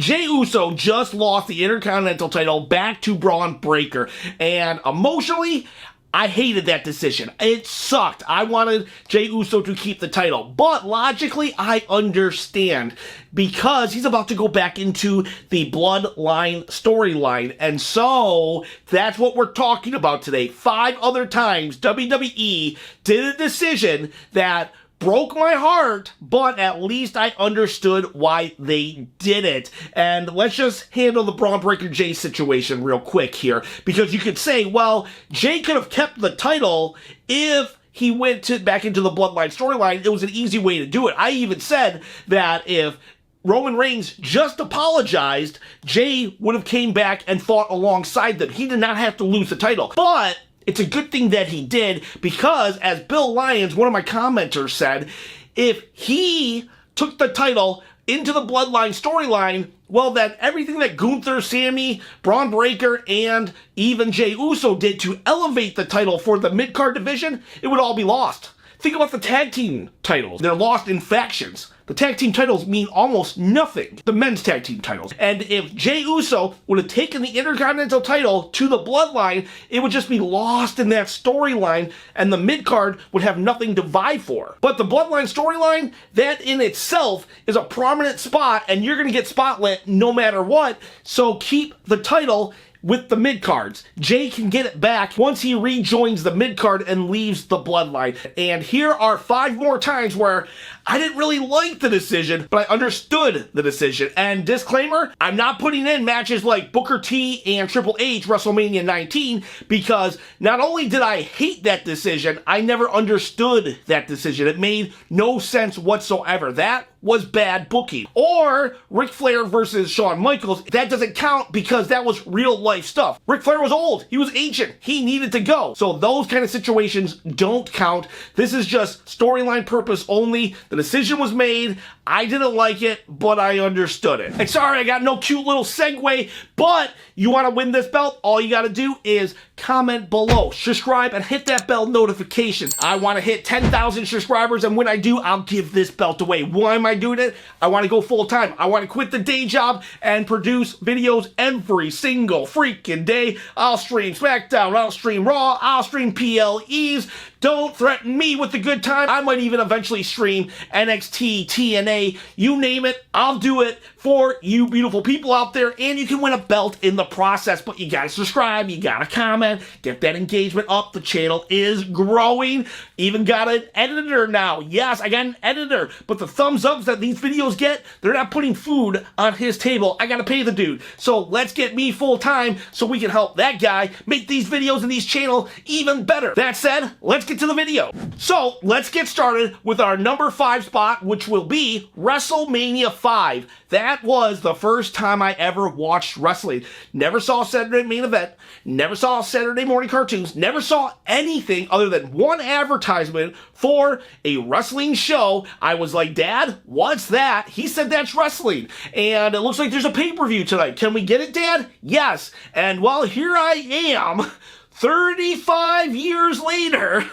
Jey Uso just lost the Intercontinental title back to Bron Breakker, and emotionally, I hated that decision. It sucked. I wanted Jey Uso to keep the title, but logically, I understand because he's about to go back into the Bloodline storyline, and so that's what we're talking about today. 5 other times WWE did a decision that broke my heart, but at least I understood why they did it. And let's just handle the Bron Breakker Jey situation real quick here, because you could say, well, Jey could have kept the title if he went back into the Bloodline storyline. It was an easy way to do it. I even said that if Roman Reigns just apologized, Jey would have came back and fought alongside them. He did not have to lose the title. But it's a good thing that he did, because as Bill Lyons, one of my commenters, said, if he took the title into the Bloodline storyline, well, then everything that Gunther, Sammy, Bron Breakker, and even Jey Uso did to elevate the title for the mid-card division, it would all be lost. Think about the tag team titles. They're lost in factions. The tag team titles mean almost nothing. The men's tag team titles. And if Jey Uso would have taken the Intercontinental title to the Bloodline, it would just be lost in that storyline, and the mid-card would have nothing to vie for. But the Bloodline storyline, that in itself is a prominent spot, and you're going to get spotlit no matter what, so keep the title with the mid-cards. Jey can get it back once he rejoins the mid-card and leaves the Bloodline. And here are 5 more times where I didn't really like the decision, but I understood the decision. And disclaimer, I'm not putting in matches like Booker T and Triple H WrestleMania 19, because not only did I hate that decision, I never understood that decision. It made no sense whatsoever. That was bad booking. Or Ric Flair versus Shawn Michaels, that doesn't count because that was real life stuff. Ric Flair was old, he was ancient, he needed to go. So those kind of situations don't count. This is just storyline purpose only. The decision was made, I didn't like it, but I understood it. And sorry, I got no cute little segue, but you want to win this belt, all you got to do is comment below, subscribe, and hit that bell notification. I want to hit 10,000 subscribers, and when I do, I'll give this belt away. Why am I doing it? I want to go full time. I want to quit the day job and produce videos every single freaking day. I'll stream SmackDown, I'll stream Raw, I'll stream PLEs. Don't threaten me with a good time. I might even eventually stream NXT, TNA, you name it, I'll do it for you beautiful people out there, and you can win a belt in the process. But you gotta subscribe, you gotta comment, get that engagement up. The channel is growing. Even got an editor now. Yes, I got an editor, but the thumbs ups that these videos get, they're not putting food on his table. I gotta pay the dude. So let's get me full time so we can help that guy make these videos and these channel even better. That said, let's get to the video. So let's get started with our number 5 spot, which will be WrestleMania 5. That was the first time I ever watched wrestling. Never saw Saturday main event, never saw Saturday morning cartoons, never saw anything other than one advertisement for a wrestling show. I was like, Dad, what's that? He said that's wrestling. And it looks like there's a pay-per-view tonight. Can we get it, Dad? Yes. And well, here I am, 35 years later,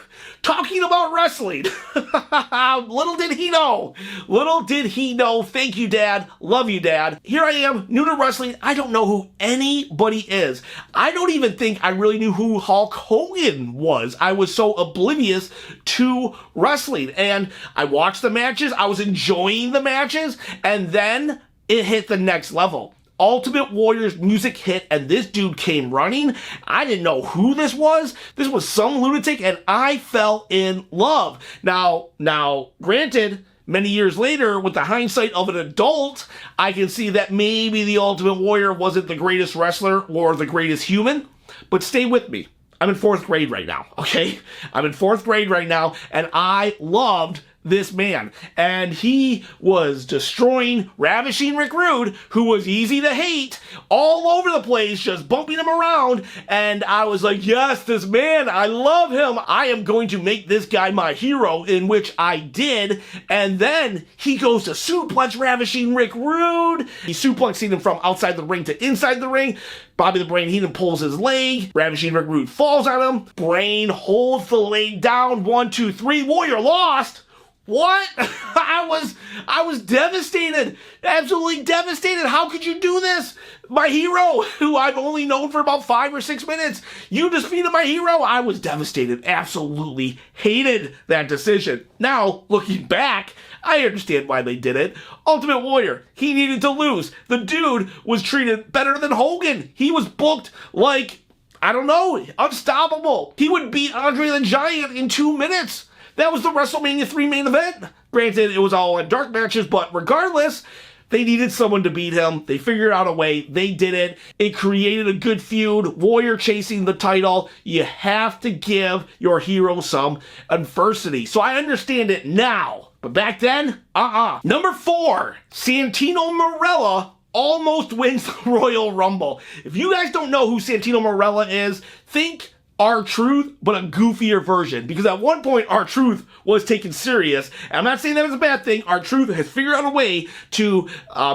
talking about wrestling. Little did he know. Little did he know. Thank you, Dad. Love you, Dad. Here I am, new to wrestling. I don't know who anybody is. I don't even think I really knew who Hulk Hogan was. I was so oblivious to wrestling. And I watched the matches. I was enjoying the matches. And then it hit the next level. Ultimate Warrior's music hit, and this dude came running. I didn't know who this was. This was some lunatic, and I fell in love. Now, granted, many years later, with the hindsight of an adult, I can see that maybe the Ultimate Warrior wasn't the greatest wrestler or the greatest human, but stay with me. I'm in 4th grade right now, okay? I'm in 4th grade right now, and I loved this man, and he was destroying Ravishing Rick Rude, who was easy to hate, all over the place, just bumping him around, and I was like, yes, this man, I love him, I am going to make this guy my hero, in which I did. And then he goes to suplex Ravishing Rick Rude. He suplexing him from outside the ring to inside the ring. Bobby the Brain Heenan pulls his leg. Ravishing Rick Rude falls on him. Brain holds the leg down. 1, 2, 3. Warrior lost. What? I was devastated. Absolutely devastated. How could you do this? My hero, who I've only known for about 5 or 6 minutes. You defeated my hero. I was devastated. Absolutely hated that decision. Now, looking back, I understand why they did it. Ultimate Warrior, he needed to lose. The dude was treated better than Hogan. He was booked like, I don't know, unstoppable. He would beat Andre the Giant in 2 minutes. That was the WrestleMania 3 main event. Granted, it was all in dark matches, but regardless, they needed someone to beat him. They figured out a way. They did it. It created a good feud. Warrior chasing the title. You have to give your hero some adversity. So I understand it now. But back then, Number 4, Santino Marella almost wins the Royal Rumble. If you guys don't know who Santino Marella is, think R-Truth, but a goofier version. Because at one point, R-Truth was taken serious. And I'm not saying that was a bad thing. R-Truth has figured out a way to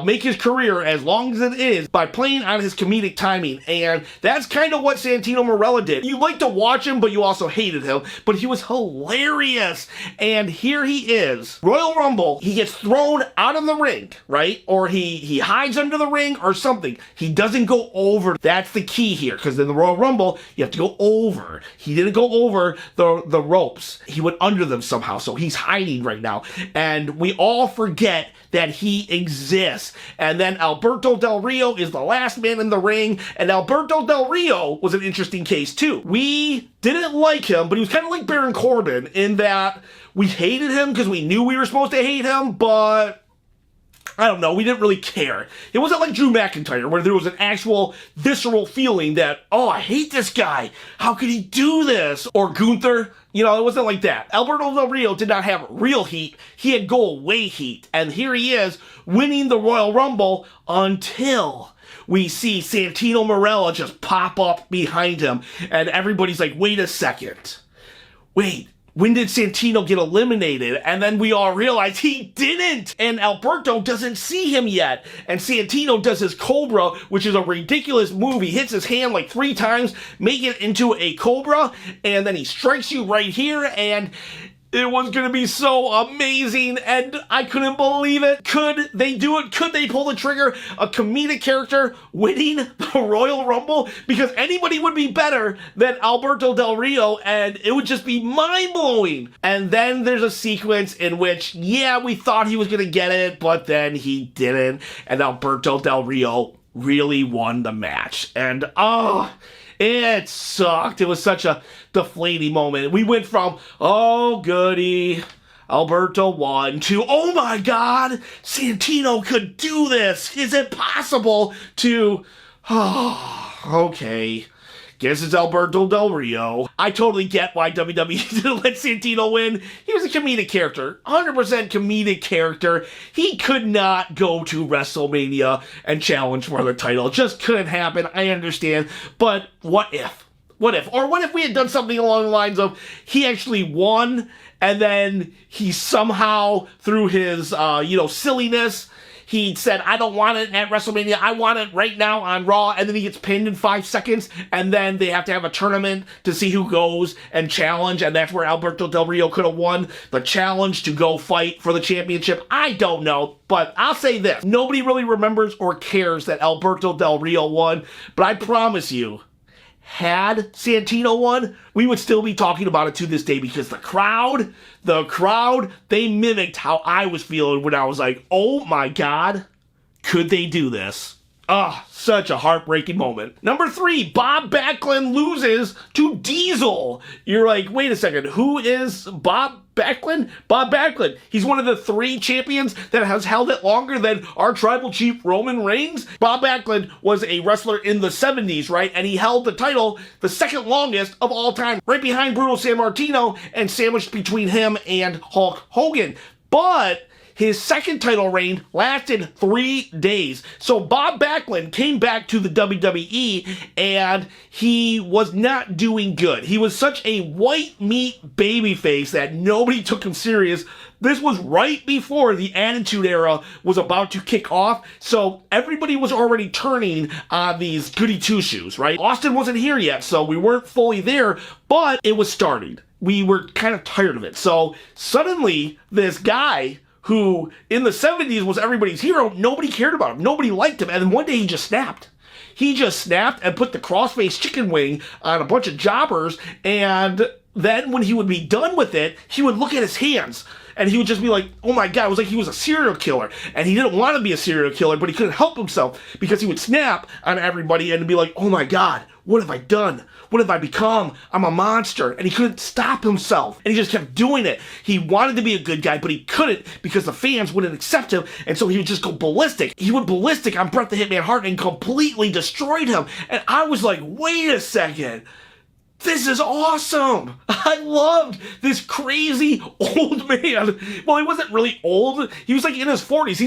make his career as long as it is by playing on his comedic timing. And that's kind of what Santino Marella did. You like to watch him, but you also hated him. But he was hilarious. And here he is. Royal Rumble, he gets thrown out of the ring, right? Or he hides under the ring or something. He doesn't go over. That's the key here. Because in the Royal Rumble, you have to go over. He didn't go over the ropes. He went under them somehow, so he's hiding right now. And we all forget that he exists. And then Alberto Del Rio is the last man in the ring, and Alberto Del Rio was an interesting case too. We didn't like him, but he was kind of like Baron Corbin in that we hated him because we knew we were supposed to hate him, but I don't know, we didn't really care. It wasn't like Drew McIntyre, where there was an actual visceral feeling that, oh, I hate this guy. How could he do this? Or Gunther. You know, it wasn't like that. Alberto Del Rio did not have real heat. He had go-away heat. And here he is, winning the Royal Rumble until we see Santino Marella just pop up behind him. And everybody's like, wait a second. Wait. When did Santino get eliminated? And then we all realize he didn't. And Alberto doesn't see him yet. And Santino does his Cobra, which is a ridiculous move. He hits his hand like 3 times, make it into a Cobra, and then he strikes you right here, and it was going to be so amazing, and I couldn't believe it. Could they do it? Could they pull the trigger? A comedic character winning the Royal Rumble? Because anybody would be better than Alberto Del Rio, and it would just be mind-blowing. And then there's a sequence in which, yeah, we thought he was going to get it, but then he didn't, and Alberto Del Rio really won the match. And, it sucked. It was such a deflating moment. We went from, oh, goody, Alberto won, to, oh my God, Santino could do this. Is it possible? To, oh, okay. Guess it's Alberto Del Rio. I totally get why WWE didn't let Santino win. He was a comedic character. 100% comedic character. He could not go to WrestleMania and challenge for the title. It just couldn't happen. I understand. But what if? What if? Or what if we had done something along the lines of he actually won and then he somehow, through his, silliness, he said, I don't want it at WrestleMania. I want it right now on Raw. And then he gets pinned in 5 seconds. And then they have to have a tournament to see who goes and challenge. And that's where Alberto Del Rio could have won the challenge to go fight for the championship. I don't know. But I'll say this. Nobody really remembers or cares that Alberto Del Rio won. But I promise you, had Santino won, we would still be talking about it to this day because the crowd, they mimicked how I was feeling when I was like, oh my God, could they do this? Such a heartbreaking moment. Number 3, Bob Backlund loses to Diesel. You're like, wait a second, who is Bob Backlund? Bob Backlund. He's one of the 3 champions that has held it longer than our tribal chief Roman Reigns. Bob Backlund was a wrestler in the 70s, right? And he held the title the second longest of all time, right behind Bruno Sammartino and sandwiched between him and Hulk Hogan. But his second title reign lasted 3 days. So Bob Backlund came back to the WWE and he was not doing good. He was such a white meat babyface that nobody took him serious. This was right before the Attitude Era was about to kick off, so everybody was already turning on these goody two-shoes, right? Austin wasn't here yet, so we weren't fully there, but it was starting. we were kind of tired of it. So suddenly this guy who in the 70s was everybody's hero, nobody cared about him. Nobody liked him. And then one day he just snapped. He just snapped and put the crossface chicken wing on a bunch of jobbers. And then when he would be done with it, he would look at his hands. And he would just be like, oh my God, it was like he was a serial killer. And he didn't want to be a serial killer, but he couldn't help himself because he would snap on everybody and be like, oh my God, what have I done? What have I become? I'm a monster. And he couldn't stop himself. And he just kept doing it. He wanted to be a good guy, but he couldn't because the fans wouldn't accept him. And so he would just go ballistic. He went ballistic on Bret the Hitman Hart and completely destroyed him. And I was like, wait a second. This is awesome. I loved this crazy old man. Well, he wasn't really old. He was like in his 40s.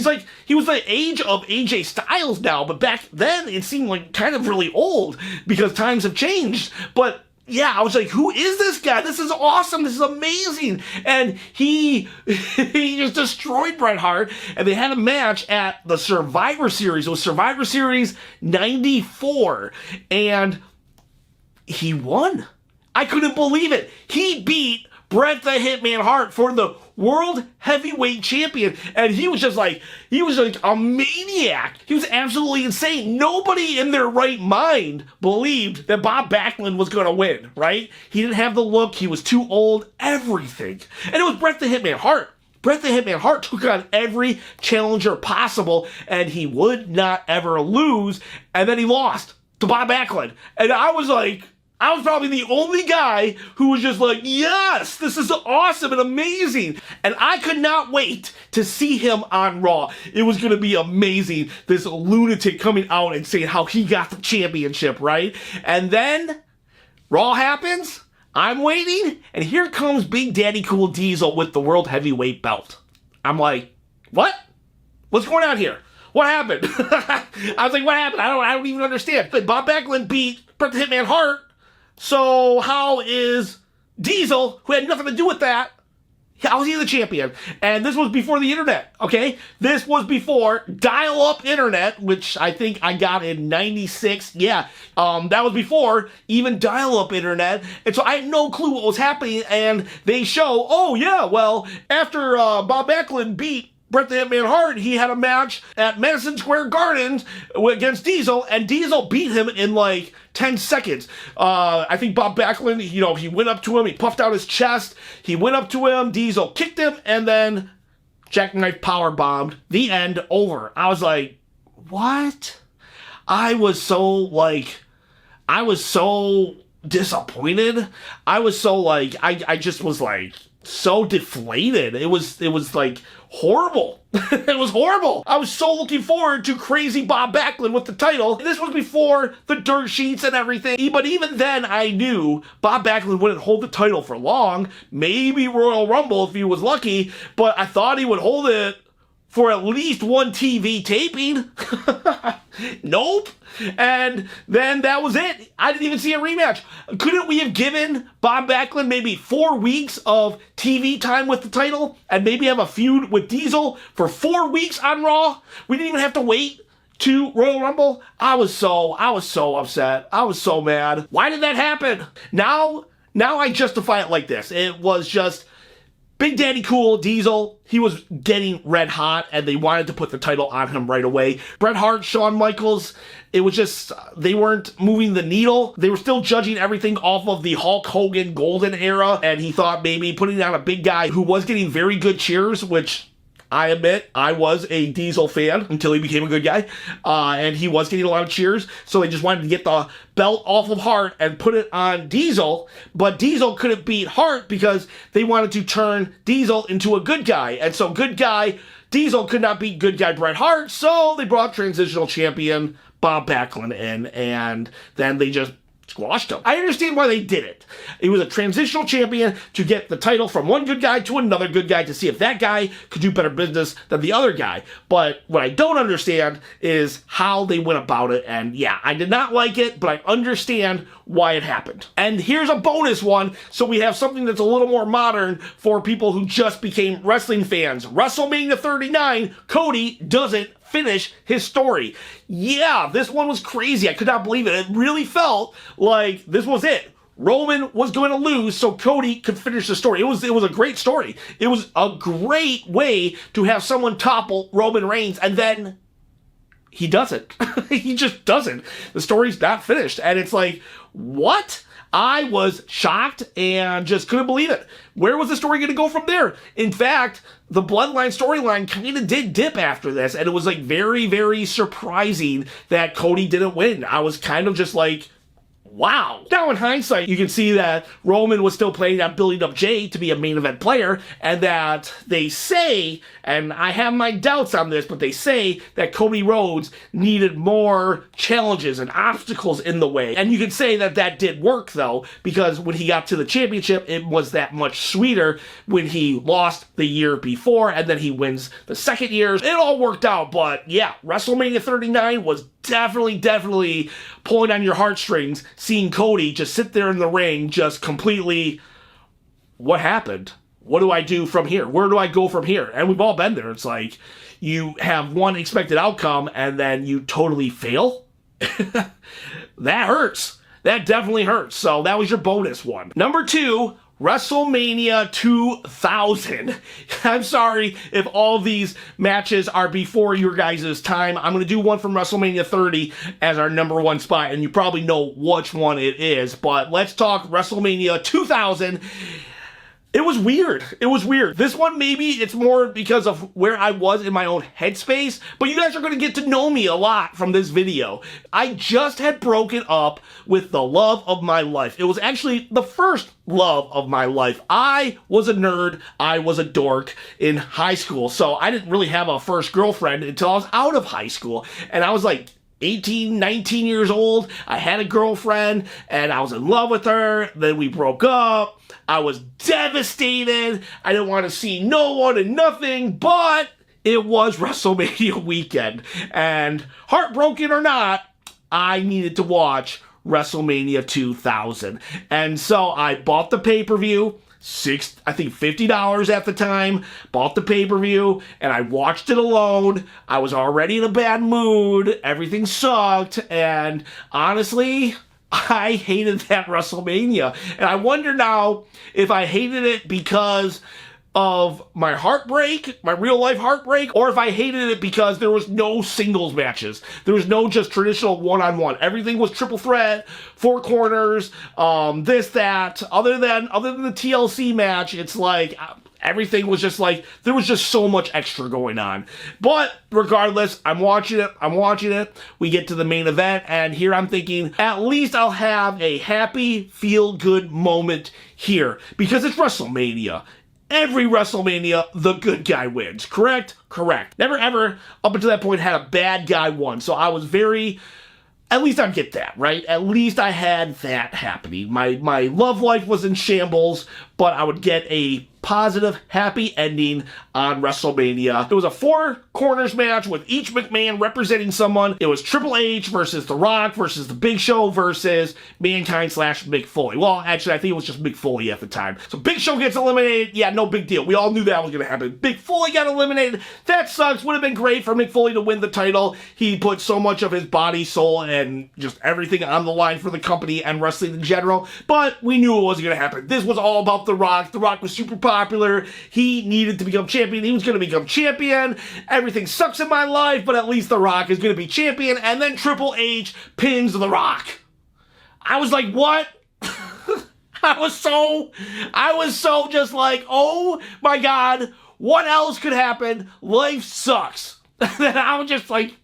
He was the age of AJ Styles now, but back then it seemed like kind of really old because times have changed. But yeah, I was like, who is this guy? This is awesome. This is amazing. And he just destroyed Bret Hart. And they had a match at the Survivor Series. It was Survivor Series 94. And he won. I couldn't believe it. He beat Bret the Hitman Hart for the World Heavyweight Champion. And he was like a maniac. He was absolutely insane. Nobody in their right mind believed that Bob Backlund was going to win, right? He didn't have the look. He was too old. Everything. And it was Bret the Hitman Hart. Bret the Hitman Hart took on every challenger possible, and he would not ever lose. And then he lost to Bob Backlund. And I was probably the only guy who was just like, yes, this is awesome and amazing. And I could not wait to see him on Raw. It was going to be amazing. This lunatic coming out and saying how he got the championship, right? And then Raw happens. I'm waiting. And here comes Big Daddy Cool Diesel with the World Heavyweight belt. I'm like, what? What's going on here? What happened? I was like, what happened? I don't even understand. But Bob Backlund beat Bret the Hitman Hart. So how is Diesel, who had nothing to do with that, how is he the champion? And this was before the internet, okay? This was before dial-up internet, which I think I got in 96. Yeah, that was before even dial-up internet. And so I had no clue what was happening. And they show, oh yeah, well, after Bob Backlund beat Bret the Hitman Hart, he had a match at Madison Square Gardens against Diesel, and Diesel beat him in like 10 seconds. I think Bob Backlund, he went up to him, he puffed out his chest, he went up to him, Diesel kicked him, and then jackknife powerbombed. The end, over. I was like, what? I was so disappointed. I was so I just was like so deflated. It was like horrible. It was horrible. I was so looking forward to crazy Bob Backlund with the title. This was before the dirt sheets and everything. But even then, I knew Bob Backlund wouldn't hold the title for long. Maybe Royal Rumble if he was lucky. But I thought he would hold it for at least one TV taping. Nope. And then that was it. I didn't even see a rematch. Couldn't we have given Bob Backlund maybe 4 weeks of TV time with the title and maybe have a feud with Diesel for 4 weeks on Raw? We didn't even have to wait to Royal Rumble. I was so upset. I was so mad. Why did that happen? Now I justify it like this. It was just Big Daddy Cool Diesel, he was getting red hot, and they wanted to put the title on him right away. Bret Hart, Shawn Michaels, it was just, they weren't moving the needle. They were still judging everything off of the Hulk Hogan golden era, and he thought maybe putting on a big guy who was getting very good cheers, which I admit, I was a Diesel fan until he became a good guy, and he was getting a lot of cheers, so they just wanted to get the belt off of Hart and put it on Diesel, but Diesel couldn't beat Hart because they wanted to turn Diesel into a good guy, and so good guy Diesel could not beat good guy Bret Hart, so they brought transitional champion Bob Backlund in, and then they just squashed him. I understand why they did it. It was a transitional champion to get the title from one good guy to another good guy to see if that guy could do better business than the other guy. But what I don't understand is how they went about it. And yeah, I did not like it, but I understand why it happened. And here's a bonus one, so we have something that's a little more modern for people who just became wrestling fans. WrestleMania 39, Cody doesn't finish his story. Yeah, this one was crazy. I could not believe it. It really felt like this was it. Roman was going to lose so Cody could finish the story. It was a great story. It was a great way to have someone topple Roman Reigns, and then he doesn't. He just doesn't. The story's not finished. And it's like, what? I was shocked and just couldn't believe it. Where was the story going to go from there? In fact, the Bloodline storyline kind of did dip after this, and it was like very, very surprising that Cody didn't win. I was kind of just like, wow. Now in hindsight, you can see that Roman was still planning on building up Jey to be a main event player, and that they say, and I have my doubts on this, but they say that Cody Rhodes needed more challenges and obstacles in the way. And you can say that that did work though, because when he got to the championship, it was that much sweeter when he lost the year before, and then he wins the second year. It all worked out, but yeah, WrestleMania 39 was definitely pulling on your heartstrings, seeing Cody just sit there in the ring, just completely, what happened? What do I do from here? Where do I go from here? And we've all been there. It's like, you have one expected outcome, and then you totally fail? That hurts. That definitely hurts. So that was your bonus one. Number 2, WrestleMania 2000. I'm sorry if all these matches are before your guys' time. I'm going to do one from WrestleMania 30 as our number 1 spot, and you probably know which one it is, but let's talk WrestleMania 2000. It was weird. It was weird. This one, maybe it's more because of where I was in my own headspace, but you guys are going to get to know me a lot from this video. I just had broken up with the love of my life. It was actually the first love of my life. I was a nerd. I was a dork in high school, so I didn't really have a first girlfriend until I was out of high school, and I was like 18, 19 years old. I had a girlfriend, and I was in love with her. Then we broke up. I was devastated. I didn't want to see no one and nothing, but it was WrestleMania weekend. And heartbroken or not, I needed to watch WrestleMania 2000. And so I bought the pay-per-view. I think $50 at the time, bought the pay-per-view, and I watched it alone. I was already in a bad mood, everything sucked, and honestly, I hated that WrestleMania. And I wonder now if I hated it because of my heartbreak, my real life heartbreak, or if I hated it because there was no singles matches. There was no just traditional one-on-one. Everything was triple threat, 4 corners, this, that. Other than the TLC match, it's like everything was just like, there was just so much extra going on. But regardless, I'm watching it. We get to the main event, and here I'm thinking, at least I'll have a happy, feel-good moment here, because it's WrestleMania. Every WrestleMania, the good guy wins. Correct? Correct. Never ever, up until that point, had a bad guy won. So I was very, at least I'd get that, right? At least I had that happening. My love life was in shambles, but I would get a positive, happy ending on WrestleMania. It was a 4 corners match with each McMahon representing someone. It was Triple H versus The Rock versus The Big Show versus Mankind / Mick Foley. Well, actually, I think it was just Mick Foley at the time. So Big Show gets eliminated. Yeah, no big deal. We all knew that was going to happen. Big Foley got eliminated. That sucks. Would have been great for Mick Foley to win the title. He put so much of his body, soul, and just everything on the line for the company and wrestling in general. But we knew it wasn't going to happen. This was all about The Rock. The Rock was super popular. He needed to become champion. He was going to become champion. Everything sucks in my life, but at least The Rock is going to be champion. And then Triple H pins The Rock. I was like, what? I was so just like, oh my God, what else could happen? Life sucks. And I was just like,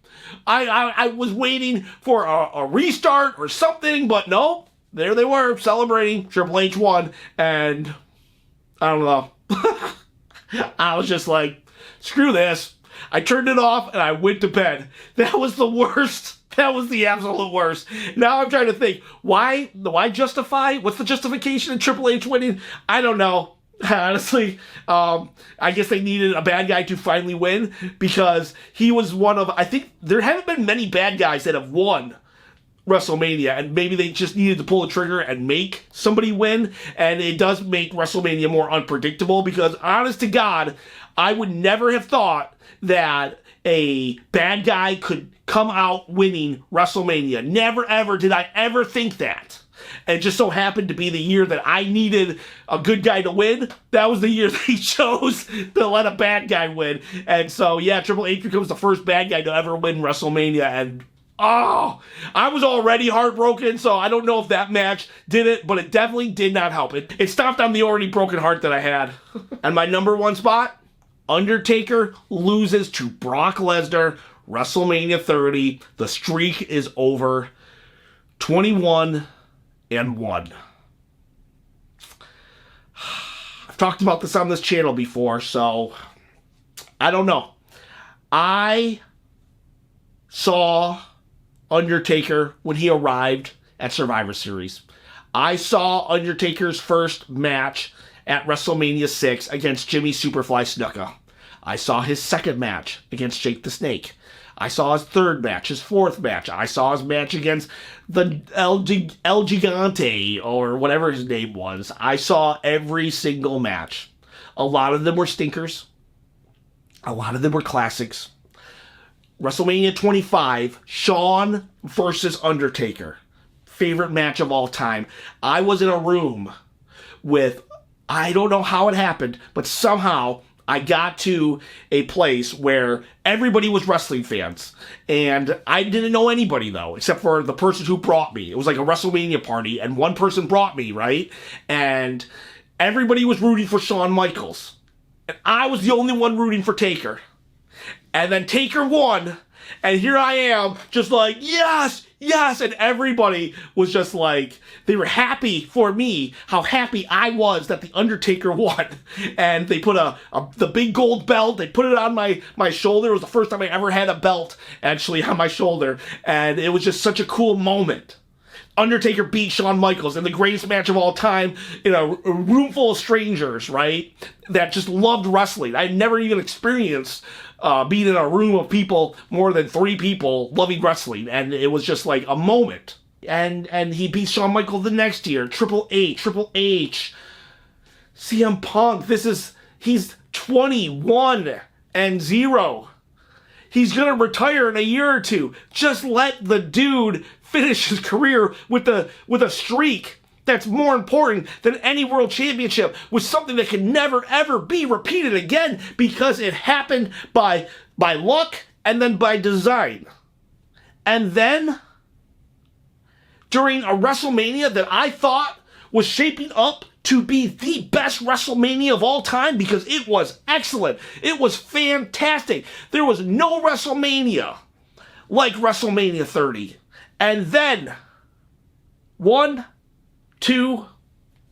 I was waiting for a restart or something, but no, there they were celebrating. Triple H won, and I don't know. I was just like, screw this. I turned it off and I went to bed. That was the worst. That was the absolute worst. Now I'm trying to think, why justify? What's the justification in Triple H winning? I don't know. Honestly, I guess they needed a bad guy to finally win, because he was one of, I think there haven't been many bad guys that have won WrestleMania, and maybe they just needed to pull the trigger and make somebody win, and it does make WrestleMania more unpredictable, because honest to God, I would never have thought that a bad guy could come out winning WrestleMania. Never ever did I ever think that. And it just so happened to be the year that I needed a good guy to win. That was the year that he chose to let a bad guy win. And so, yeah, Triple H becomes the first bad guy to ever win WrestleMania. And oh, I was already heartbroken, so I don't know if that match did it, but it definitely did not help. It stopped on the already broken heart that I had. And my number one spot, Undertaker loses to Brock Lesnar, WrestleMania 30. The streak is over. 21-1. I've talked about this on this channel before, so I don't know. I saw Undertaker when he arrived at Survivor Series. I saw Undertaker's first match at WrestleMania 6 against Jimmy Superfly Snuka. I saw his second match against Jake the Snake. I saw his third match, his fourth match. I saw his match against the El Gigante, or whatever his name was. I saw every single match. A lot of them were stinkers. A lot of them were classics. WrestleMania 25, Shawn versus Undertaker. Favorite match of all time. I was in a room with, I don't know how it happened, but somehow I got to a place where everybody was wrestling fans. And I didn't know anybody, though, except for the person who brought me. It was like a WrestleMania party, and one person brought me, right? And everybody was rooting for Shawn Michaels. And I was the only one rooting for Taker. And then Taker won, and here I am, just like, yes, yes, and everybody was just like, they were happy for me, how happy I was that The Undertaker won. And they put the big gold belt, they put it on my shoulder. It was the first time I ever had a belt, actually, on my shoulder, and it was just such a cool moment. Undertaker beat Shawn Michaels in the greatest match of all time in a room full of strangers, right? That just loved wrestling. I'd never even experienced being in a room of people, more than 3 people, loving wrestling. And it was just like a moment. And he beat Shawn Michaels the next year. Triple H, CM Punk. He's 21-0. He's gonna retire in a year or two. Just let the dude finish his career with a streak that's more important than any world championship, with something that can never ever be repeated again, because it happened by luck and then by design. And then during a WrestleMania that I thought was shaping up to be the best WrestleMania of all time, because it was excellent. It was fantastic. There was no WrestleMania like WrestleMania 30. And then 1, 2,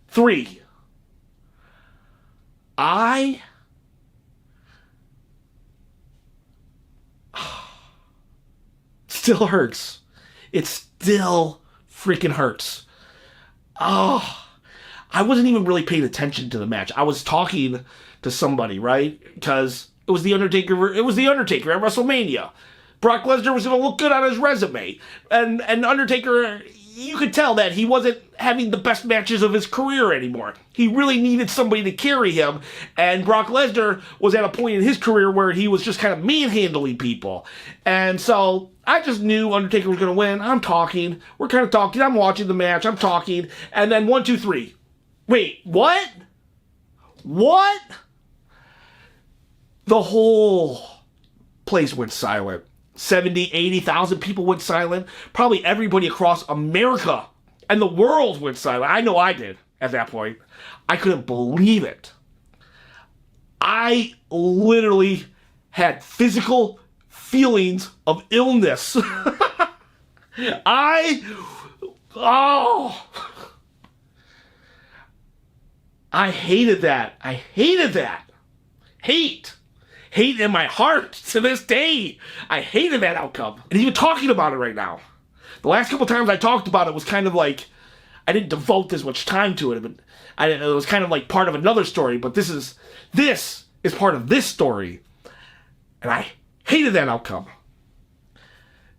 3. Still hurts. It still freaking hurts. Oh, I wasn't even really paying attention to the match. I was talking to somebody, right? Because it was The Undertaker. It was The Undertaker at WrestleMania. Brock Lesnar was going to look good on his resume. And Undertaker, you could tell that he wasn't having the best matches of his career anymore. He really needed somebody to carry him. And Brock Lesnar was at a point in his career where he was just kind of manhandling people. And so I just knew Undertaker was going to win. I'm talking. We're kind of talking. I'm watching the match. I'm talking. And then 1, 2, 3. Wait, what? What? The whole place went silent. 70, 80,000 people went silent. Probably everybody across America and the world went silent. I know I did at that point. I couldn't believe it. I literally had physical feelings of illness. I hated that. I hated that. Hate in my heart to this day. I hated that outcome. And even talking about it right now. The last couple times I talked about it was kind of like, I didn't devote this much time to it, but it was kind of like part of another story, but this is part of this story. And I hated that outcome.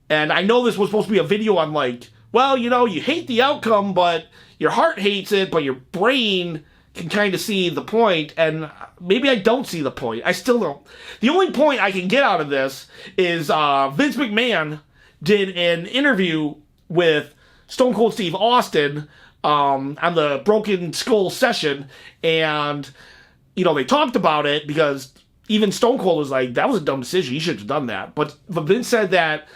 And I know this was supposed to be a video on like, well, you know, you hate the outcome, but your heart hates it, but your brain can kind of see the point, and maybe I don't see the point. I still don't. The only point I can get out of this is Vince McMahon did an interview with Stone Cold Steve Austin on the Broken Skull session, and, you know, they talked about it because even Stone Cold was like, that was a dumb decision. You should have done that. But Vince said that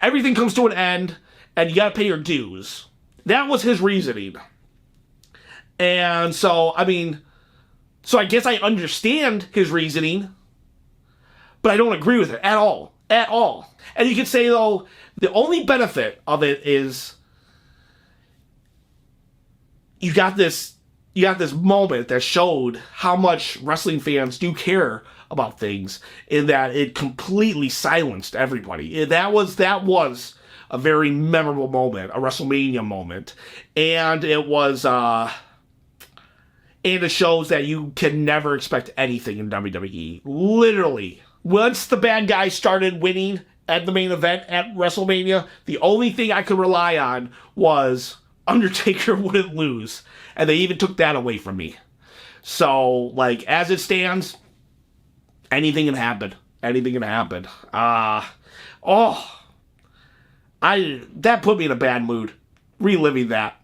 everything comes to an end and you got to pay your dues. That was his reasoning. And so, I mean, so I guess I understand his reasoning, but I don't agree with it at all. At all. And you could say, though, the only benefit of it is you got this moment that showed how much wrestling fans do care about things, in that it completely silenced everybody. That was a very memorable moment, a WrestleMania moment. And it was, and it shows that you can never expect anything in WWE. Literally. Once the bad guys started winning at the main event at WrestleMania, the only thing I could rely on was Undertaker wouldn't lose. And they even took that away from me. So, like, as it stands, anything can happen. Anything can happen. That put me in a bad mood. Reliving that.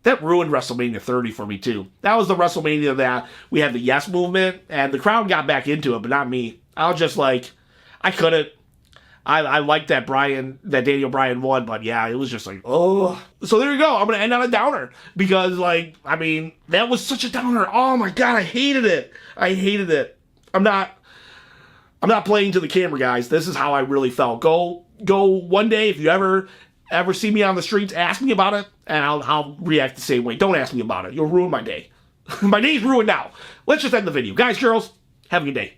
That ruined WrestleMania 30 for me, too. That was the WrestleMania that we had the Yes movement, and the crowd got back into it, but not me. I was just like, I couldn't. I liked that Daniel Bryan won, but yeah, it was just like, oh. So there you go. I'm going to end on a downer because, like, I mean, that was such a downer. Oh my God, I hated it. I hated it. I'm not playing to the camera, guys. This is how I really felt. Go one day, if you ever see me on the streets, ask me about it, and I'll react the same way. Don't ask me about it. You'll ruin my day. My day's ruined now. Let's just end the video. Guys, girls, have a good day.